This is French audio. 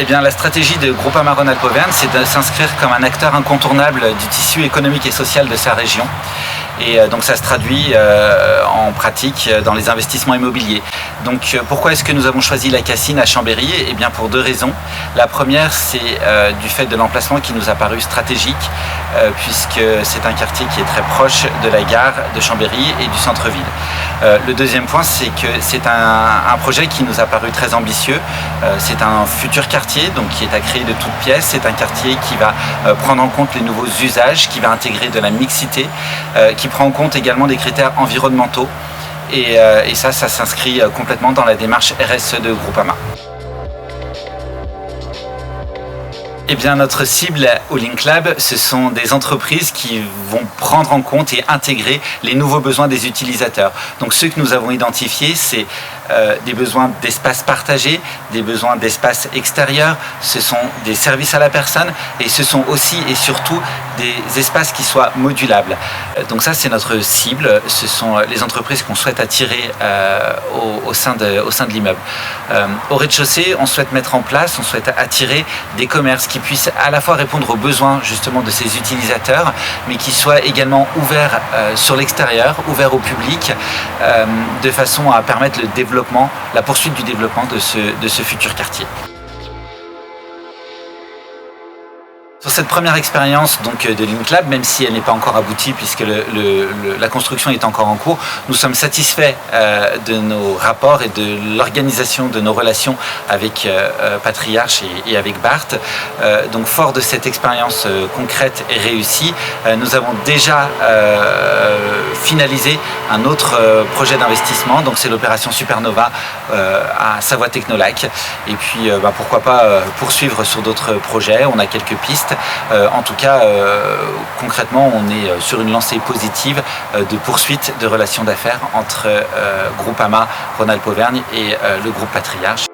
Eh bien, la stratégie de Groupama Rhône-Alpes Auvergne, c'est de s'inscrire comme un acteur incontournable du tissu économique et social de sa région. Et donc ça se traduit en pratique dans les investissements immobiliers. Donc pourquoi est-ce que nous avons choisi la Cassine à Chambéry? Eh bien pour deux raisons. La première, c'est du fait de l'emplacement qui nous a paru stratégique, puisque c'est un quartier qui est très proche de la gare de Chambéry et du centre-ville. Le deuxième point, c'est que c'est un projet qui nous a paru très ambitieux. C'est un futur quartier donc, qui est à créer de toutes pièces. C'est un quartier qui va prendre en compte les nouveaux usages, qui va intégrer de la mixité, qui prend en compte également des critères environnementaux. Et ça s'inscrit complètement dans la démarche RSE de Groupama. Eh bien, notre cible au Link Lab, ce sont des entreprises qui vont prendre en compte et intégrer les nouveaux besoins des utilisateurs. Donc, ceux que nous avons identifiés, c'est des besoins d'espace partagé, des besoins d'espace extérieur, ce sont des services à la personne et ce sont aussi et surtout des espaces qui soient modulables. Donc ça, c'est notre cible, ce sont les entreprises qu'on souhaite attirer au sein de l'immeuble. Au rez-de-chaussée, on souhaite mettre en place, on souhaite attirer des commerces qui puissent à la fois répondre aux besoins justement de ces utilisateurs, mais qui soient également ouverts sur l'extérieur, ouverts au public, de façon à permettre le développement, la poursuite du développement de ce futur quartier. Sur cette première expérience donc, de Link Lab, même si elle n'est pas encore aboutie puisque la construction est encore en cours, nous sommes satisfaits de nos rapports et de l'organisation de nos relations avec Patriarche et avec Barthes. Donc fort de cette expérience concrète et réussie, nous avons déjà finalisé un autre projet d'investissement, donc c'est l'opération Supernova à Savoie Technolac. Et puis pourquoi pas poursuivre sur d'autres projets, on a quelques pistes. En tout cas, concrètement, on est sur une lancée positive de poursuite de relations d'affaires entre Groupama Rhône-Alpes Auvergne et le groupe Patriarche.